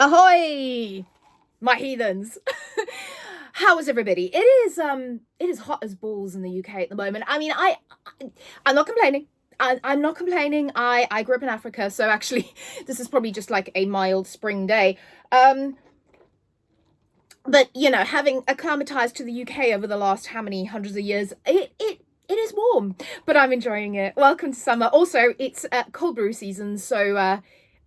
Ahoy, my heathens. How is everybody? It is hot as balls in the UK at the moment. I mean, I'm not complaining. I'm not complaining. I grew up in Africa, so actually this is probably just like a mild spring day. But having acclimatized to the UK over the last how many hundreds of years, it is warm, but I'm enjoying it. Welcome to summer. Also, it's cold brew season, so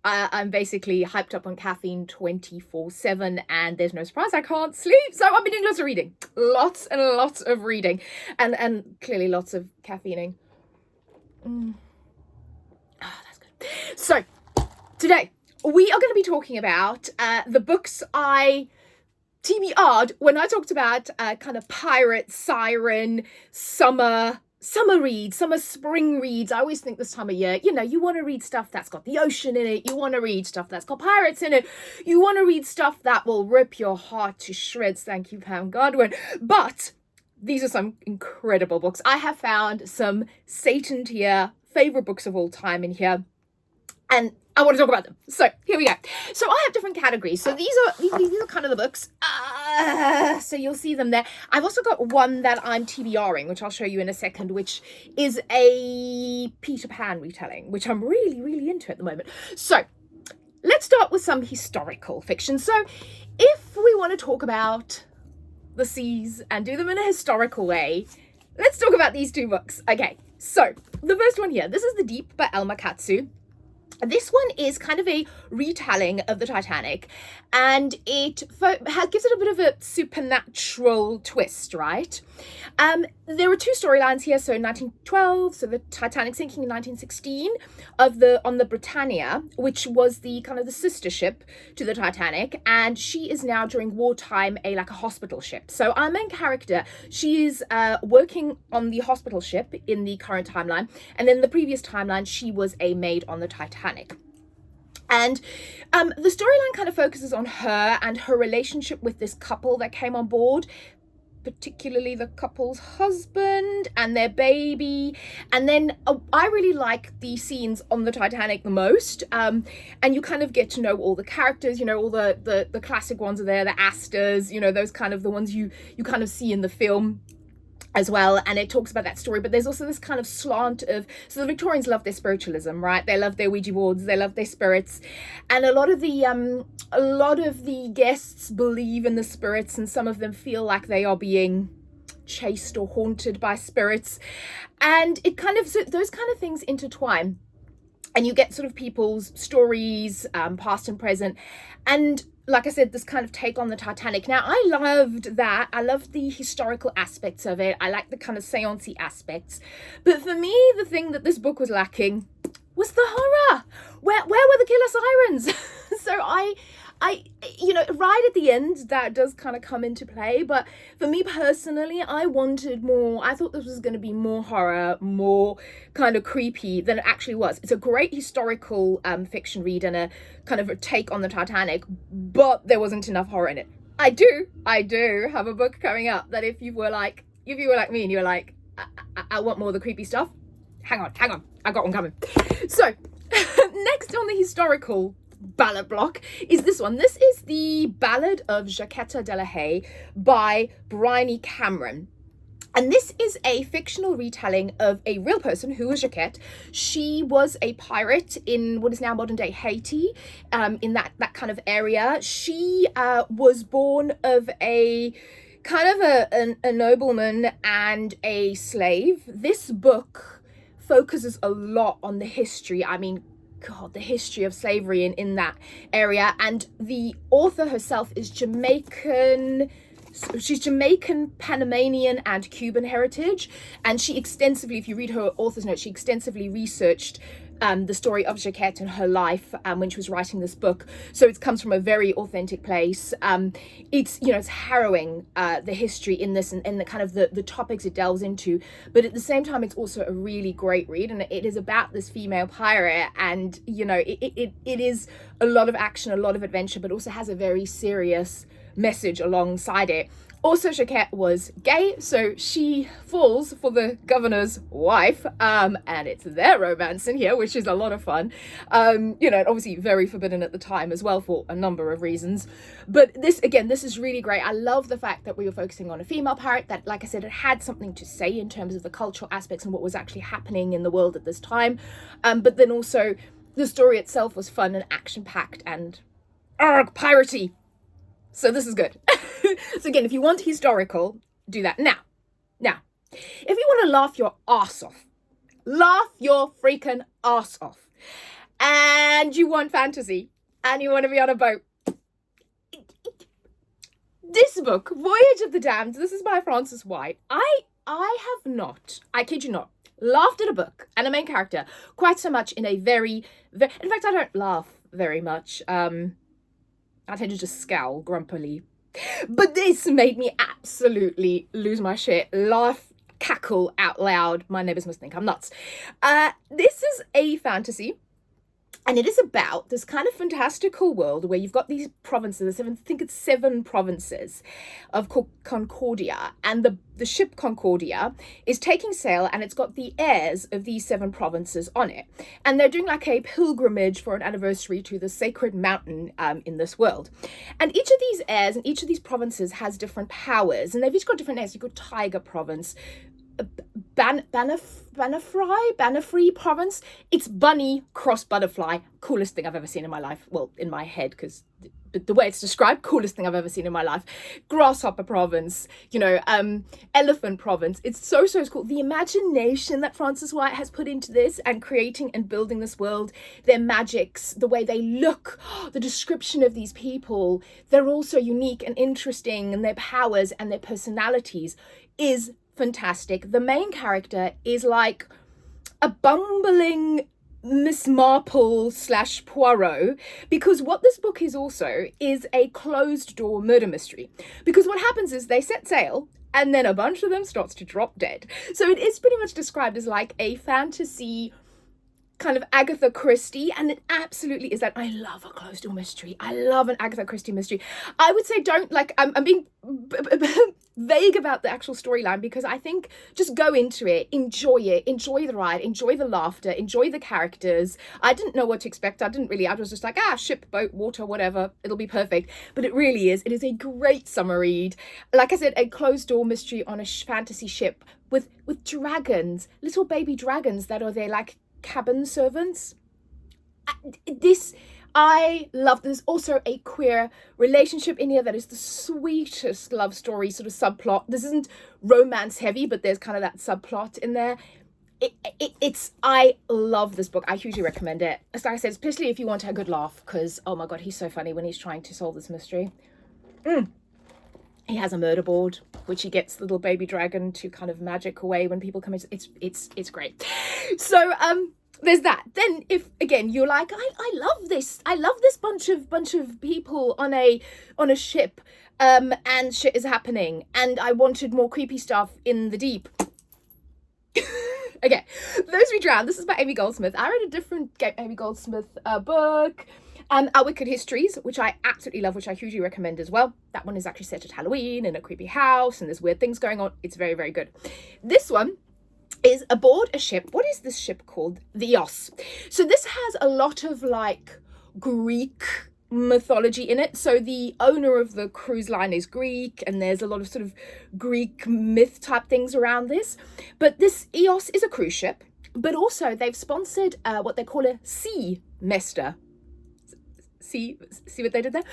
I'm basically hyped up on caffeine 24/7, and there's no surprise I can't sleep. So I've been doing lots of reading, lots and lots of reading, and clearly lots of caffeining. That's good. So today we are going to be talking about the books I TBR'd when I talked about kind of pirate, siren, summer reads, spring reads. I always think this time of year, you want to read stuff that's got the ocean in it. You want to read stuff that's got pirates in it. You want to read stuff that will rip your heart to shreds. Thank you, Pam Godwin. But these are some incredible books. I have found some Satan tier favorite books of all time in here, and I want to talk about them. So here we go. So I have different categories. So these are kind of the books. So you'll see them there. I've also got one that I'm TBRing, which I'll show you in a second, which is a Peter Pan retelling, which I'm really, really into at the moment. So let's start with some historical fiction. So if we want to talk about the seas and do them in a historical way, let's talk about these two books. Okay, so the first one here, this is The Deep by Elma Katsu. This one is kind of a retelling of the Titanic, and it gives it a bit of a supernatural twist, right? There are two storylines here. So in 1912, so the Titanic sinking in 1916, on the Britannia, which was the kind of the sister ship to the Titanic, and she is now during wartime a hospital ship. So our main character, she is working on the hospital ship in the current timeline, and then the previous timeline she was a maid on the Titanic. And the storyline kind of focuses on her and her relationship with this couple that came on board, particularly the couple's husband and their baby. And then I really like the scenes on the Titanic the most, and you kind of get to know all the characters, all the classic ones are there, the Astors, those kind of the ones you kind of see in the film as well, and it talks about that story. But there's also this kind of slant of, so the Victorians love their spiritualism, right? They love their Ouija boards, they love their spirits, and a lot of the guests believe in the spirits, and some of them feel like they are being chased or haunted by spirits, and it kind of, so those kind of things intertwine, and you get sort of people's stories, past and present, and like I said, this kind of take on the Titanic. Now, I loved that. I loved the historical aspects of it. I like the kind of seance-y aspects. But for me, the thing that this book was lacking was the horror. Where were the killer sirens? So I right at the end, that does kind of come into play. But for me personally, I wanted more. I thought this was going to be more horror, more kind of creepy than it actually was. It's a great historical fiction read and a kind of a take on the Titanic, but there wasn't enough horror in it. I do have a book coming up that if you were like me and you were like, I want more of the creepy stuff, hang on, I got one coming. So next on the historical ballad block is this one. This is the Ballad of Jacquetta de la Haye by Bryony Cameron. And this is a fictional retelling of a real person who was Jacquette. She was a pirate in what is now modern day Haiti, in that kind of area. She was born of a kind of a nobleman and a slave. This book focuses a lot on the history. I mean, God, the history of slavery in that area. And the author herself is Jamaican. She's Jamaican, Panamanian, and Cuban heritage. And she extensively, if you read her author's note, she extensively researched the story of Jacquette and her life when she was writing this book. So it comes from a very authentic place. It's harrowing, the history in this and the kind of the topics it delves into. But at the same time, it's also a really great read, and it is about this female pirate, and it is a lot of action, a lot of adventure, but also has a very serious message alongside it. Also, Choquette was gay, so she falls for the governor's wife, and it's their romance in here, which is a lot of fun. Obviously very forbidden at the time as well for a number of reasons. But this is really great. I love the fact that we were focusing on a female pirate that, like I said, it had something to say in terms of the cultural aspects and what was actually happening in the world at this time. But then also the story itself was fun and action-packed and piratey. So this is good. So again, if you want historical, do that. Now, if you want to laugh your ass off, laugh your freaking ass off, and you want fantasy, and you want to be on a boat, this book, Voyage of the Damned, this is by Frances White. I have not, I kid you not, laughed at a book and a main character quite so much in a in fact, I don't laugh very much. I tend to just scowl grumpily. But this made me absolutely lose my shit, laugh, cackle out loud. My neighbors must think I'm nuts. This is a fantasy, and it is about this kind of fantastical world where you've got these provinces, I think it's 7 provinces of Concordia, and the ship Concordia is taking sail, and it's got the heirs of these 7 provinces on it. And they're doing like a pilgrimage for an anniversary to the sacred mountain in this world. And each of these heirs and each of these provinces has different powers, and they've each got different names. You've got Tiger Province, Bannerfree Province. It's bunny cross butterfly. Coolest thing I've ever seen in my life. Well, in my head, because the way it's described, coolest thing I've ever seen in my life. Grasshopper Province, Elephant Province. It's so cool. The imagination that Frances White has put into this and creating and building this world, their magics, the way they look, the description of these people, they're all so unique and interesting, and their powers and their personalities is fantastic. The main character is like a bumbling Miss Marple / Poirot, because what this book is also is a closed door murder mystery. Because what happens is they set sail and then a bunch of them starts to drop dead. So it is pretty much described as like a fantasy kind of Agatha Christie, and it absolutely is that. I love a closed door mystery. I love an Agatha Christie mystery. I would say don't, like, I'm being vague about the actual storyline, because I think just go into it, enjoy the ride, enjoy the laughter, enjoy the characters. I didn't know what to expect. I was just like, ship, boat, water, whatever, it'll be perfect. But it really is. It is a great summer read. Like I said, a closed door mystery on a fantasy ship with dragons, little baby dragons that are there like cabin servants. I love. There's also a queer relationship in here that is the sweetest love story sort of subplot. This isn't romance heavy, but there's kind of that subplot in there. I love this book. I hugely recommend it. As like I said, especially if you want a good laugh, because oh my god, he's so funny when he's trying to solve this mystery. He has a murder board, which he gets the little baby dragon to kind of magic away when people come in. It's great. So there's that. Then if again you're like, I love this bunch of people on a ship, and shit is happening, and I wanted more creepy stuff in the deep. Okay, Those We Drown. This is by Amy Goldsmith. I read a different Amy Goldsmith book. Our Wicked Histories, which I absolutely love, which I hugely recommend as well. That one is actually set at Halloween in a creepy house, and there's weird things going on. It's very, very good. This one is aboard a ship. What is this ship called? The Ios. So this has a lot of like Greek mythology in it. So the owner of the cruise line is Greek, and there's a lot of sort of Greek myth type things around this. But this Ios is a cruise ship, but also they've sponsored what they call a sea mester. See what they did there?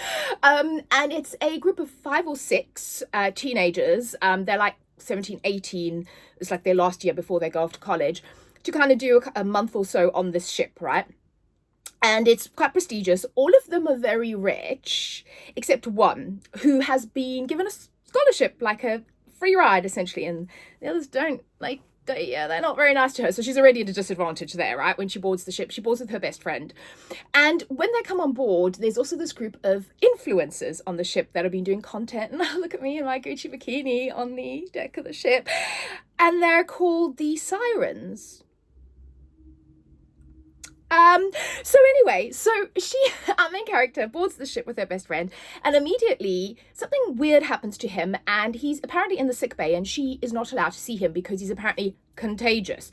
And it's a group of 5 or 6 teenagers. They're like 17, 18. It's like their last year before they go off to college, to kind of do a month or so on this ship, right? And it's quite prestigious. All of them are very rich, except one who has been given a scholarship, like a free ride, essentially. And the others don't, like, they're not very nice to her. So she's already at a disadvantage there, right? When she boards the ship, she boards with her best friend. And when they come on board, there's also this group of influencers on the ship that have been doing content. And look at me in my Gucci bikini on the deck of the ship. And they're called the Sirens. So anyway, so she, our main character, boards the ship with her best friend, and immediately something weird happens to him, and he's apparently in the sick bay, and she is not allowed to see him because he's apparently contagious.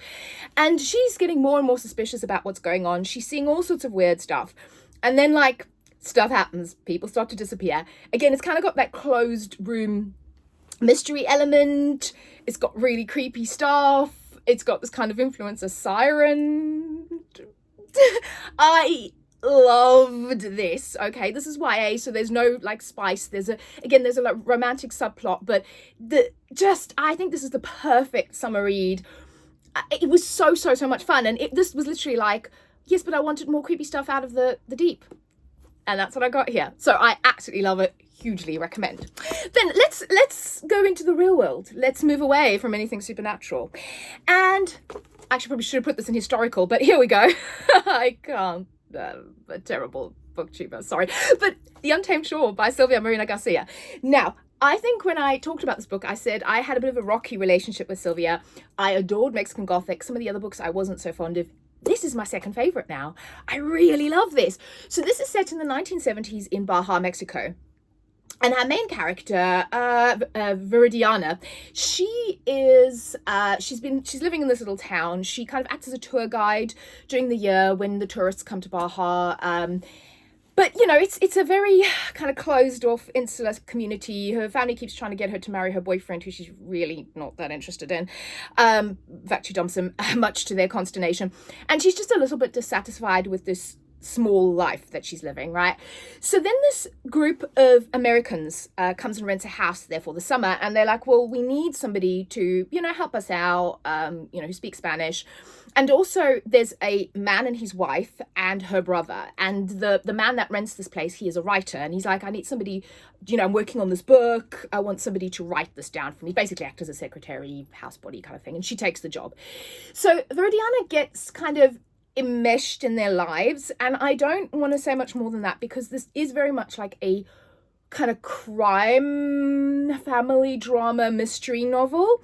And she's getting more and more suspicious about what's going on. She's seeing all sorts of weird stuff. And then, like, stuff happens. People start to disappear. Again, it's kind of got that closed room mystery element. It's got really creepy stuff. It's got this kind of influencer siren. I loved this. Okay, this is YA, so there's no like spice. There's a like, romantic subplot, but I think this is the perfect summer read. It was so much fun, and this was literally like, yes, but I wanted more creepy stuff out of the deep, and that's what I got here. So I absolutely love it. Hugely recommend. Then let's go into the real world. Let's move away from anything supernatural. And actually, probably should have put this in historical, but here we go. I can't. A terrible booktuber, sorry. But The Untamed Shore by Silvia Marina Garcia. Now, I think when I talked about this book, I said I had a bit of a rocky relationship with Silvia. I adored Mexican Gothic. Some of the other books I wasn't so fond of. This is my second favorite now. I really love this. So this is set in the 1970s in Baja, Mexico. And her main character, Viridiana, she's living in this little town. She kind of acts as a tour guide during the year when the tourists come to Baja. But, you know, it's a very kind of closed off, insular community. Her family keeps trying to get her to marry her boyfriend, who she's really not that interested in. In fact, she dumps him, much to their consternation. And she's just a little bit dissatisfied with this small life that she's living, right? So then this group of Americans comes and rents a house there for the summer, and they're like, well, we need somebody to, you know, help us out, who speaks Spanish. And also there's a man and his wife and her brother, and the man that rents this place, he is a writer, and he's like, I need somebody, you know, I'm working on this book, I want somebody to write this down for me, basically act as a secretary, housebody kind of thing, and she takes the job. So Viridiana gets kind of enmeshed in their lives, and I don't want to say much more than that because this is very much like a kind of crime family drama mystery novel.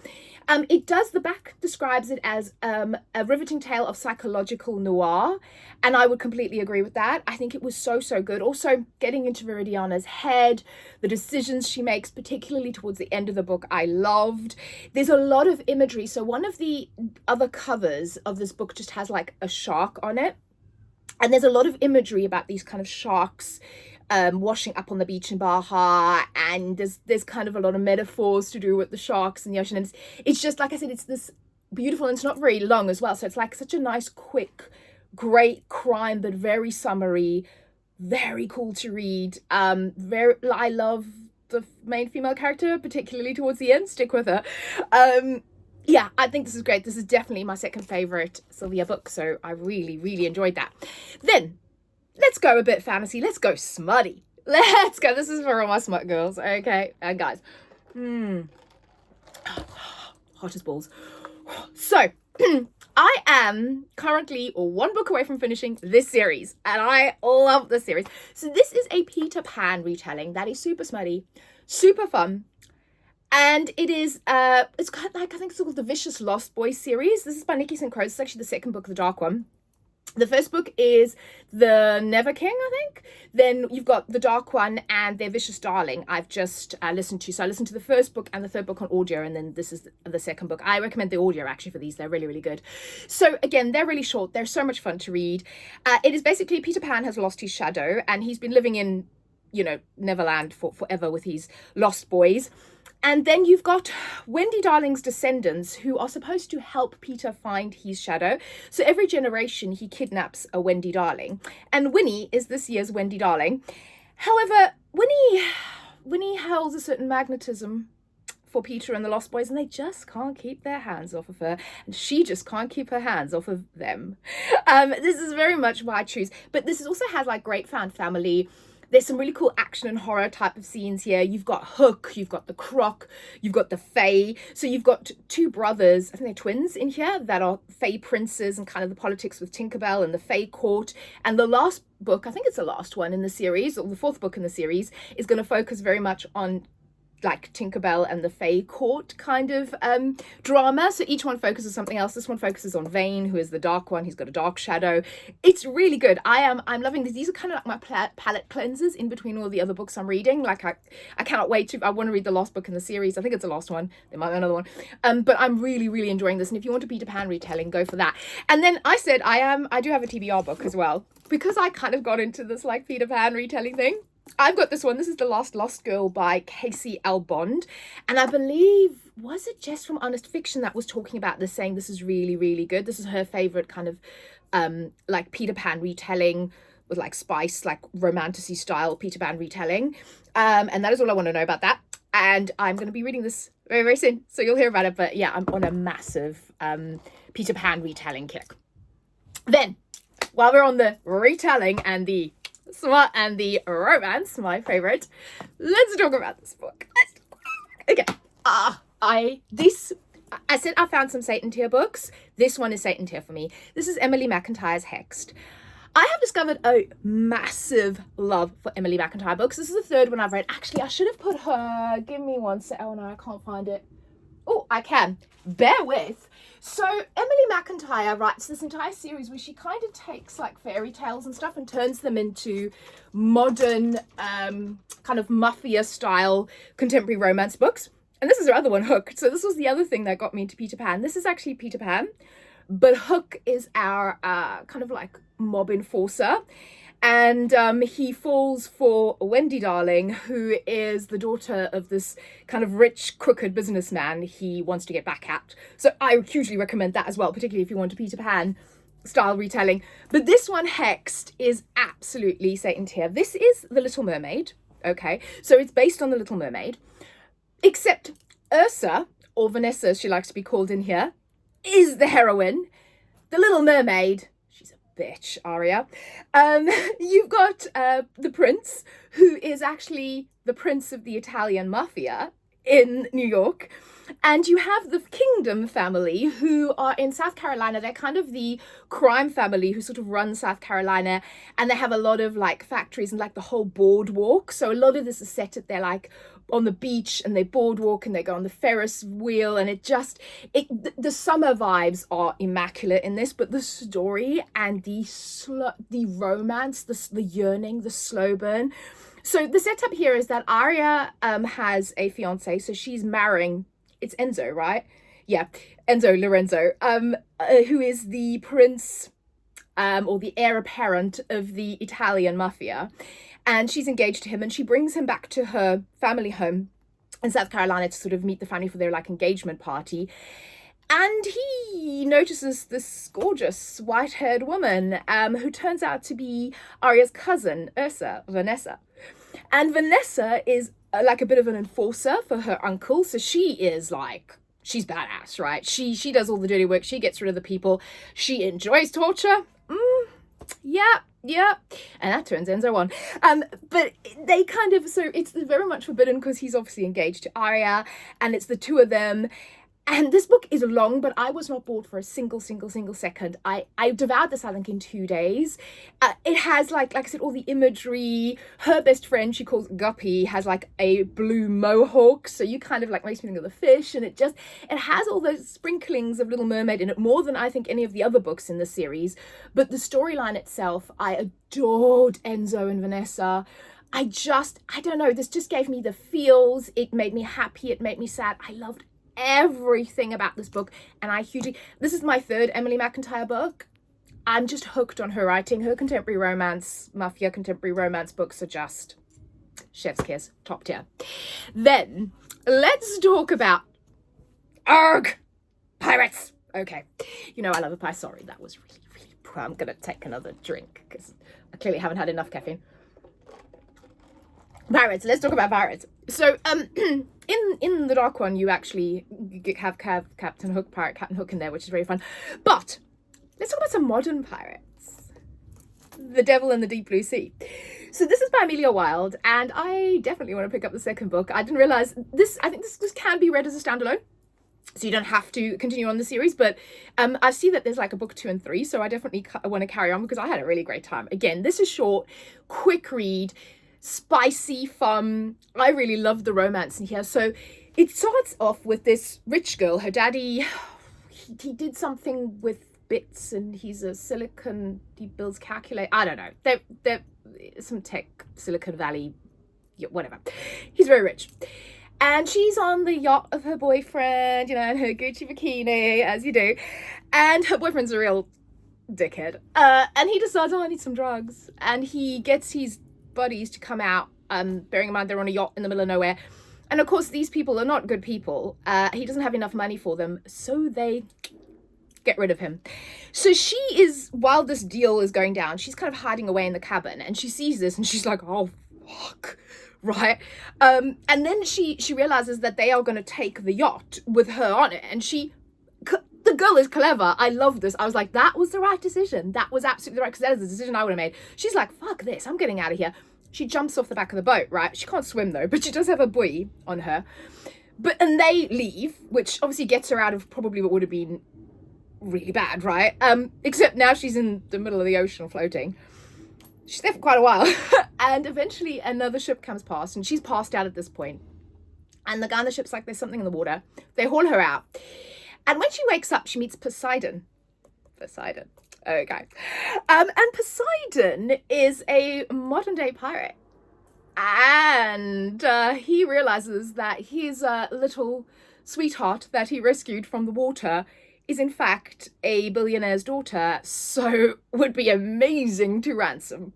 The back describes it as a riveting tale of psychological noir, and I would completely agree with that. I think it was so good. Also, getting into Viridiana's head, the decisions she makes, particularly towards the end of the book, I loved. There's a lot of imagery. So one of the other covers of this book just has like a shark on it, and there's a lot of imagery about these kind of sharks washing up on the beach in Baja, and there's kind of a lot of metaphors to do with the sharks in the ocean, and it's just, like I said, it's this beautiful, and it's not very long as well, so it's like such a nice, quick, great crime, but very summery, very cool to read. I love the main female character, particularly towards the end. Stick with her. Yeah, I think this is great. This is definitely my second favorite Silvia book, so I really enjoyed that. Then let's go a bit fantasy. Let's go smutty. Let's go. This is for all my smut girls. Okay. And guys. Hot as balls. So, I am currently one book away from finishing this series. And I love this series. So this is a Peter Pan retelling that is super smutty, super fun. And it is, it's kind of like, I think it's called the Vicious Lost Boys series. This is by Nikki St. Croix. It's actually the second book, the dark one. The first book is The Never King, I think. Then you've got the dark one and Their Vicious Darling I've just listened to. So I listened to the first book and the third book on audio, and then this is the second book. I recommend the audio actually for these. They're really good. So again, they're really short. They're so much fun to read. It is basically Peter Pan has lost his shadow, and he's been living in, you know, Neverland for forever with his lost boys. And then you've got Wendy Darling's descendants who are supposed to help Peter find his shadow. So every generation he kidnaps a Wendy Darling. And Winnie is this year's Wendy Darling. However, Winnie holds a certain magnetism for Peter and the Lost Boys, and they just can't keep their hands off of her. And she just can't keep her hands off of them. This is very much why I choose. But this also has like great found family. There's some really cool action and horror type of scenes here. You've got Hook, you've got the Croc, you've got the Fae. So you've got two brothers, I think they're twins in here, that are Fae princes and kind of the politics with Tinkerbell and the Fae court. And the last book, I think it's the last one in the series, or the fourth book in the series, is going to focus very much on like Tinkerbell and the Fae Court kind of drama. So each one focuses something else. This one focuses on Vane, who is the dark one. He's got a dark shadow. It's really good. I'm loving this. These are kind of like my palette cleansers in between all the other books I'm reading. Like I cannot wait to. I want to read the last book in the series. I think it's the last one. There might be another one. But I'm really, really enjoying this. And if you want a Peter Pan retelling, go for that. And then I said I do have a TBR book as well, because I kind of got into this like Peter Pan retelling thing. I've got this one. This is The Last Lost Girl by Casey L. Bond. And I believe, was it Jess from Honest Fiction that was talking about this, saying this is really, really good. This is her favourite kind of like Peter Pan retelling with like spice, like romantasy style Peter Pan retelling. And that is all I want to know about that. And I'm going to be reading this very, very soon. So you'll hear about it. But yeah, I'm on a massive Peter Pan retelling kick. Then, while we're on the retelling and the smart and the romance, my favorite, let's talk about this book. Okay. I said I found some Satan tier books. This one is Satan tier for me. This is Emily McIntyre's Hexed. I have discovered a massive love for Emily McIntyre books. This is the third one I've read. Actually, I should have put her, give me one sec. Oh no, I can't find it. Oh, I can. Bear with. So Emily McIntyre writes this entire series where she kind of takes like fairy tales and stuff and turns them into modern kind of mafia style contemporary romance books. And this is her other one, Hook. So this was the other thing that got me into Peter Pan. This is actually Peter Pan, but Hook is our kind of like mob enforcer. And he falls for Wendy Darling, who is the daughter of this kind of rich, crooked businessman he wants to get back at. So I hugely recommend that as well, particularly if you want a Peter Pan style retelling. But this one, Hexed, is absolutely Satan tier. This is The Little Mermaid, okay? So it's based on The Little Mermaid, except Ursa, or Vanessa as she likes to be called in here, is the heroine. The Little Mermaid, bitch, Aria. You've got the prince, who is actually the prince of the Italian mafia in New York. And you have the Kingdom family, who are in South Carolina. They're kind of the crime family who sort of run South Carolina. And they have a lot of like factories and like the whole boardwalk. So a lot of this is set at their like on the beach, and they boardwalk and they go on the Ferris wheel, and the summer vibes are immaculate in this, but the story and the romance, the yearning, the slow burn. So the setup here is that Aria has a fiance, so she's marrying, it's Enzo, right? Yeah, Enzo Lorenzo, who is the prince or the heir apparent of the Italian mafia. And she's engaged to him, and she brings him back to her family home in South Carolina to sort of meet the family for their like engagement party. And he notices this gorgeous white-haired woman who turns out to be Aria's cousin, Ursa, Vanessa. And Vanessa is like a bit of an enforcer for her uncle. So she is like, she's badass, right? She does all the dirty work. She gets rid of the people. She enjoys torture. Yeah. And that turns Enzo on. But they kind of, so it's very much forbidden because he's obviously engaged to Aria, and it's the two of them. And this book is long, but I was not bored for a single second. I devoured this, I think, in 2 days. It has, like I said, all the imagery. Her best friend, she calls Guppy, has, like, a blue mohawk. So you kind of, like, makes me think of the fish. And it has all those sprinklings of Little Mermaid in it, more than I think any of the other books in the series. But the storyline itself, I adored Enzo and Vanessa. I don't know, this just gave me the feels. It made me happy. It made me sad. I loved everything about this book, and this is my third Emily McIntyre book. I'm just hooked on her writing. Her contemporary romance, mafia contemporary romance books are just chef's kiss, top tier. Then let's talk about pirates. Okay, you know I love a pie. Sorry, that was really poor. I'm gonna take another drink because I clearly haven't had enough caffeine. Pirates. Let's talk about pirates. So, in the dark one, you actually have Captain Hook in there, which is very fun. But let's talk about some modern pirates. The Devil in the Deep Blue Sea. So this is by Amelia Wilde, and I definitely want to pick up the second book. I didn't realize this. I think this can be read as a standalone, so you don't have to continue on the series. But I see that there's like a book 2 and 3, so I definitely want to carry on because I had a really great time. Again, this is short, quick read. spicy, fun. I really love the romance in here. So it starts off with this rich girl. Her daddy, he did something with bits, and he's a silicon, he builds calculate. I don't know. They're some tech, Silicon Valley, whatever. He's very rich. And she's on the yacht of her boyfriend, you know, in her Gucci bikini, as you do. And her boyfriend's a real dickhead. And he decides, oh, I need some drugs. And he gets his buddies to come out, bearing in mind they're on a yacht in the middle of nowhere. And of course, these people are not good people. He doesn't have enough money for them, so they get rid of him. So she is, while this deal is going down, she's kind of hiding away in the cabin, and she sees this and she's like, oh, fuck. Right. And then she realizes that they are going to take the yacht with her on it. And the girl is clever. I love this. I was like, that was the right decision. That was absolutely right, because that is the decision I would have made. She's like, fuck this. I'm getting out of here. She jumps off the back of the boat, right? She can't swim though, but she does have a buoy on her. And they leave, which obviously gets her out of probably what would have been really bad, right? Except now she's in the middle of the ocean floating. She's there for quite a while. And eventually another ship comes past, and she's passed out at this point. And the guy on the ship's like, there's something in the water. They haul her out. And when she wakes up, she meets Poseidon. Okay. And Poseidon is a modern day pirate. And he realizes that his little sweetheart that he rescued from the water is in fact a billionaire's daughter, so would be amazing to ransom.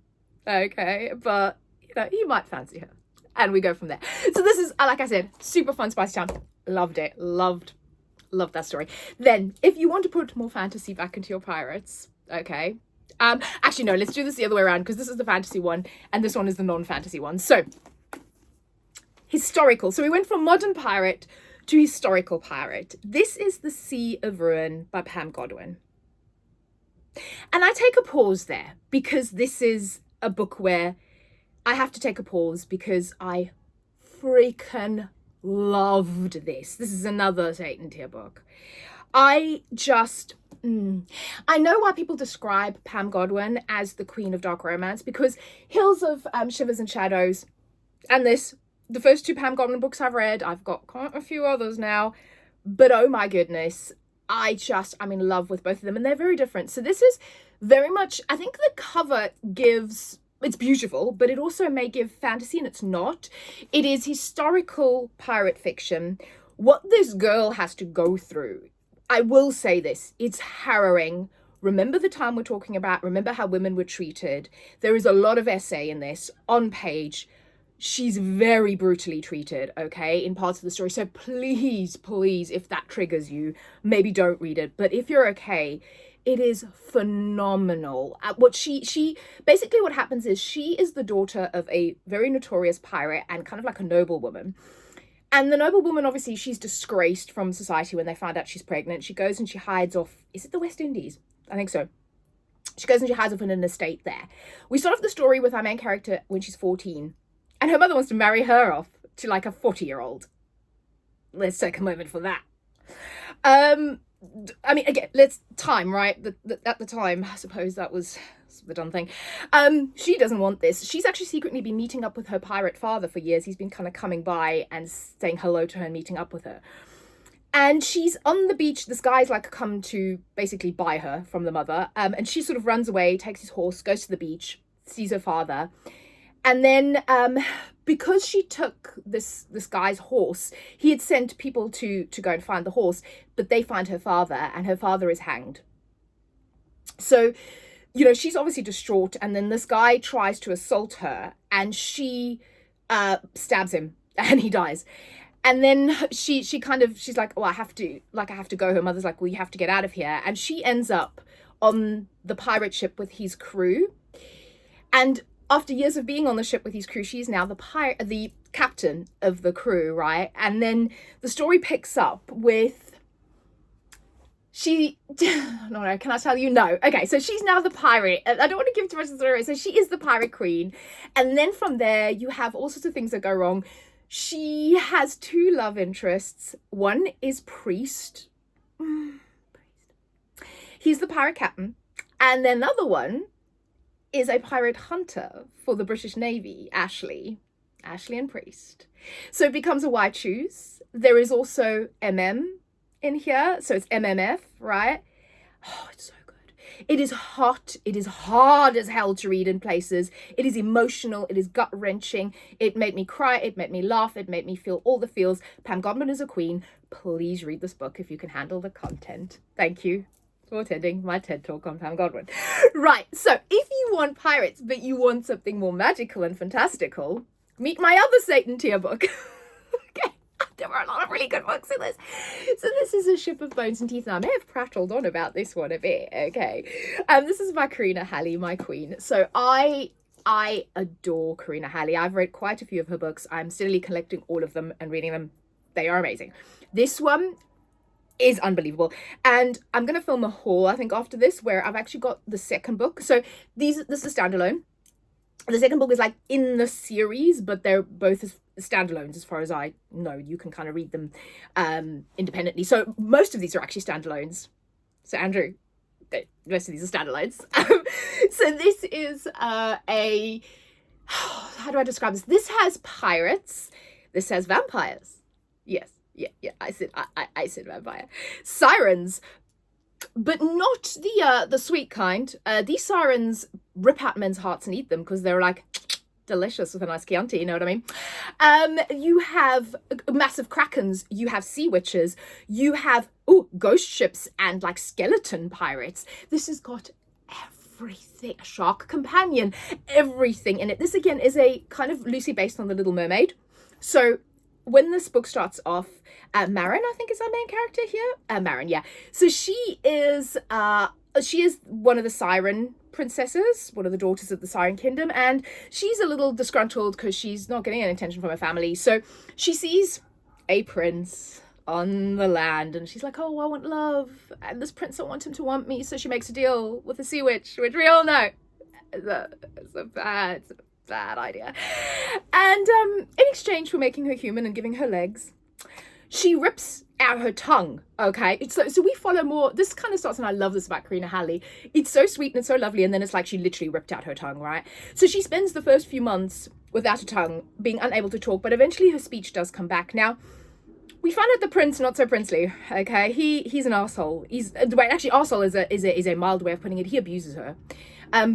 Okay, but you know, he might fancy her. And we go from there. So this is, like I said, super fun, spicy town. Loved it. Loved that story. Then, if you want to put more fantasy back into your pirates, okay. Actually, no, let's do this the other way around, because this is the fantasy one, and this one is the non-fantasy one. So, historical. So we went from modern pirate to historical pirate. This is The Sea of Ruin by Pam Godwin. And I take a pause there, because this is a book where I have to take a pause, because I freaking loved this. This is another Satan tier book. I know why people describe Pam Godwin as the queen of dark romance, because Hills of Shivers and Shadows and this, the first two Pam Godwin books I've read, I've got quite a few others now, but oh my goodness, I'm in love with both of them, and they're very different. So this is very much, I think the cover gives, it's beautiful, but it also may give fantasy, and it's not. It is historical pirate fiction. What this girl has to go through, I will say this, it's harrowing. Remember the time we're talking about, remember how women were treated. There is a lot of essay in this, on page. She's very brutally treated, okay, in parts of the story. So please, if that triggers you, maybe don't read it. But if you're okay, it is phenomenal. What she basically, what happens is, she is the daughter of a very notorious pirate and kind of like a noblewoman. And the noblewoman, obviously, she's disgraced from society when they find out she's pregnant. She goes and she hides off, is it the West Indies? I think so. She goes and she hides off in an estate there. We start off the story with our main character when she's 14. And her mother wants to marry her off to like a 40-year-old. Let's take a moment for that. I mean, again, let's time, right? At the time, I suppose that was the done thing. She doesn't want this. She's actually secretly been meeting up with her pirate father for years. He's been kind of coming by and saying hello to her and meeting up with her. And she's on the beach. This guy's like come to basically buy her from the mother. And she sort of runs away, takes his horse, goes to the beach, sees her father. And then because she took this guy's horse, he had sent people to go and find the horse, but they find her father, and her father is hanged. So, you know, she's obviously distraught, and then this guy tries to assault her, and she stabs him, and he dies. And then she's like, oh, I have to go. Her mother's like, well, you have to get out of here. And she ends up on the pirate ship with his crew. And after years of being on the ship with his crew, she's now the captain of the crew, right? And then the story picks up with no, can I tell you? No. Okay, so she's now the pirate. I don't want to give too much of the story. So she is the pirate queen. And then from there, you have all sorts of things that go wrong. She has two love interests. One is Priest. He's the pirate captain. And then another one is a pirate hunter for the British Navy, Ashley and Priest. So it becomes a white shoes. There is also in here, so it's MMF, right? Oh, it's so good. It is hot. It is hard as hell to read in places. It is emotional. It is gut-wrenching. It made me cry. It made me laugh. It made me feel all the feels. Pam Godwin is a queen. Please read this book if you can handle the content. Thank you for attending my TED Talk on Pam Godwin. Right, so if you want pirates, but you want something more magical and fantastical, meet my other Satan tier book. Okay, there were a lot of really good books in this. So this is A Ship of Bones and Teeth, and I may have prattled on about this one a bit, okay? This is by Karina Halley, my queen. So I adore Karina Halley. I've read quite a few of her books. I'm steadily collecting all of them and reading them. They are amazing. This one is unbelievable, and I'm gonna film a haul, I think, after this, where I've actually got the second book. So this is standalone. The second book is like in the series, but they're both standalones as far as I know. You can kind of read them independently. So most of these are actually standalones. So Andrew, most of these are standalones. So this is how do I describe this? This has pirates. This has vampires. Yes. Yeah, I said vampire. Sirens, but not the sweet kind. These sirens rip out men's hearts and eat them because they're like delicious with a nice Chianti, you know what I mean? You have massive krakens, you have sea witches, you have ghost ships and like skeleton pirates. This has got everything, a shark companion, everything in it. This again is a kind of loosely based on The Little Mermaid. So when this book starts off, Marin, I think, is our main character here. Marin, yeah. So she is one of the siren princesses, one of the daughters of the Siren Kingdom, and she's a little disgruntled because she's not getting any attention from her family. So she sees a prince on the land, and she's like, oh, I want love, and this prince don't want him to want me, so she makes a deal with a sea witch, which we all know is a bad idea. And in exchange for making her human and giving her legs, she rips out her tongue. Okay, so we follow more. This kind of starts, and I love this about Karina Halley. It's so sweet and it's so lovely, and then it's like she literally ripped out her tongue, right? So she spends the first few months without a tongue, being unable to talk, but eventually her speech does come back. Now, we find out the prince not so princely. Okay, he's an arsehole. Arsehole is a mild way of putting it. He abuses her.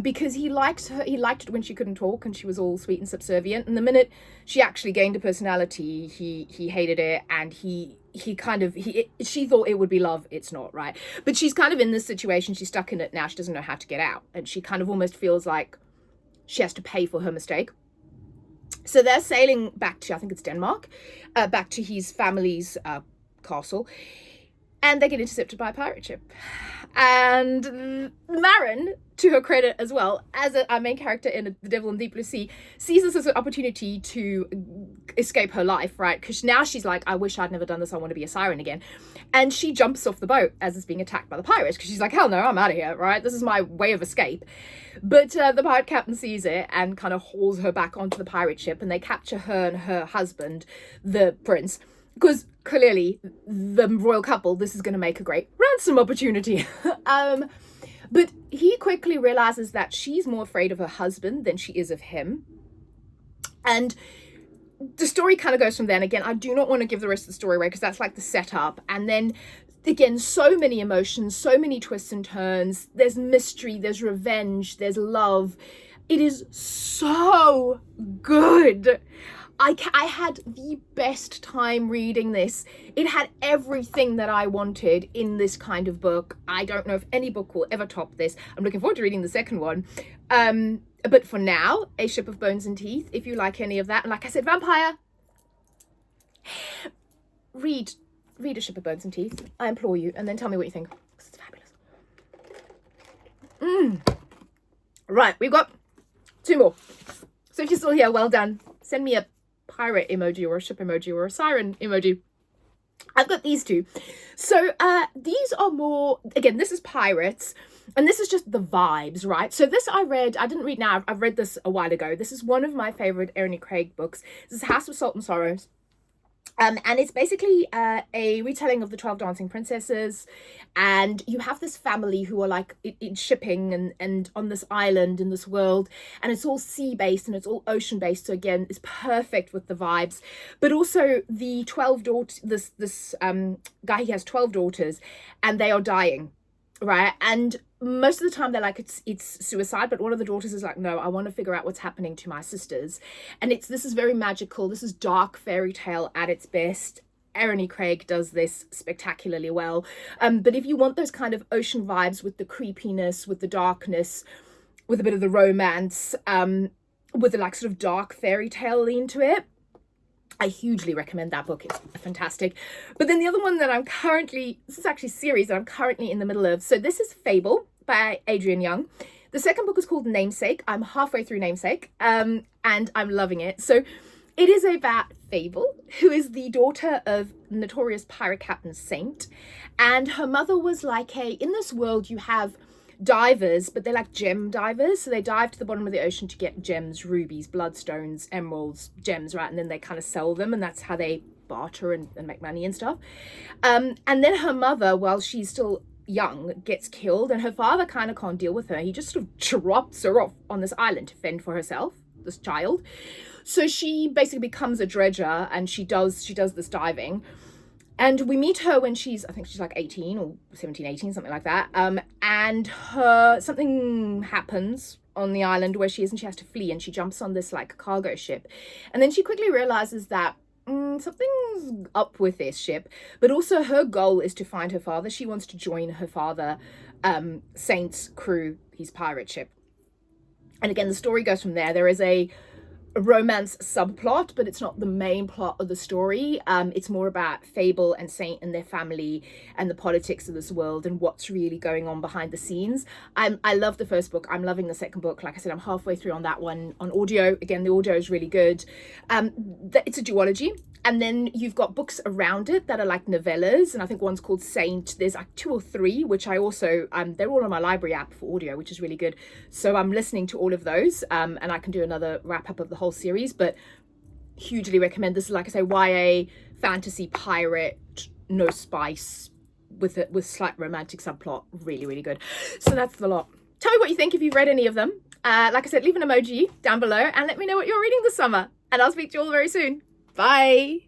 Because he liked it when she couldn't talk and she was all sweet and subservient. And the minute she actually gained a personality, he hated it, and she thought it would be love. It's not, right? But she's kind of in this situation. She's stuck in it now. She doesn't know how to get out, and she kind of almost feels like she has to pay for her mistake. So they're sailing back to, I think it's Denmark, back to his family's castle. And they get intercepted by a pirate ship. And Marin, to her credit as well, as our main character in The Devil in Deep Blue Sea, sees this as an opportunity to escape her life, right? Because now she's like, I wish I'd never done this. I want to be a siren again. And she jumps off the boat as it's being attacked by the pirates, because she's like, hell no, I'm out of here, right? This is my way of escape. But the pirate captain sees it and kind of hauls her back onto the pirate ship, and they capture her and her husband, the prince, because clearly the royal couple, this is going to make a great ransom opportunity. But he quickly realizes that she's more afraid of her husband than she is of him. And the story kind of goes from then. Again, I do not want to give the rest of the story away because that's like the setup. And then again, so many emotions, so many twists and turns. There's mystery, there's revenge, there's love. It is so good. I had the best time reading this. It had everything that I wanted in this kind of book. I don't know if any book will ever top this. I'm looking forward to reading the second one. But for now, A Ship of Bones and Teeth, if you like any of that. And like I said, vampire. Read A Ship of Bones and Teeth. I implore you. And then tell me what you think. Because it's fabulous. Right, we've got 2 more. So if you're still here, well done. Send me a pirate emoji or a ship emoji or a siren emoji. I've got these 2. So these are more, again, this is pirates, and this is just the vibes, right? So this I didn't read now, I've read this a while ago. This is one of my favorite Erin Craig books. This is House of Salt and Sorrows. And it's basically a retelling of the 12 Dancing Princesses. And you have this family who are like in shipping and on this island in this world. And it's all sea-based and it's all ocean-based. So again, it's perfect with the vibes. But also the 12 daughters, this guy, he has 12 daughters and they are dying, right? And most of the time they're like it's suicide, but one of the daughters is like, no, I want to figure out what's happening to my sisters. And this is very magical. This is dark fairy tale at its best. Erin Craig does this spectacularly well. But if you want those kind of ocean vibes with the creepiness, with the darkness, with a bit of the romance, with the like sort of dark fairy tale lean to it, I hugely recommend that book. It's fantastic. But then the other one that this is actually a series that I'm currently in the middle of. So this is Fable by Adrienne Young. The second book is called Namesake. I'm halfway through Namesake, and I'm loving it. So it is about Fable, who is the daughter of notorious pirate captain Saint. And her mother was like, in this world you have divers, but they're like gem divers. So they dive to the bottom of the ocean to get gems, rubies, bloodstones, emeralds, gems, right? And then they kind of sell them, and that's how they barter and make money and stuff. And then her mother, while she's still young, gets killed, and her father kind of can't deal with her. He just sort of drops her off on this island to fend for herself, this child. So she basically becomes a dredger, and she does this diving. And we meet her when I think she's like 18 or 17, 18, something like that. And something happens on the island where she is, and she has to flee, and she jumps on this like cargo ship. And then she quickly realizes that something's up with this ship, but also her goal is to find her father. She wants to join her father, Saint's crew, his pirate ship. And again, the story goes from there. There is a romance subplot, but it's not the main plot of the story. It's more about Fable and Saint and their family and the politics of this world and what's really going on behind the scenes. I love the first book. I'm loving the second book. Like I said, I'm halfway through on that one on audio. Again, the audio is really good. It's a duology. And then you've got books around it that are like novellas. And I think one's called Saint. There's like 2 or 3, which I also, they're all on my library app for audio, which is really good. So I'm listening to all of those. And I can do another wrap up of the whole series, but hugely recommend. This is, like I say, YA, fantasy, pirate, no spice, with slight romantic subplot. Really, really good. So that's the lot. Tell me what you think if you've read any of them. Like I said, leave an emoji down below and let me know what you're reading this summer. And I'll speak to you all very soon. Bye.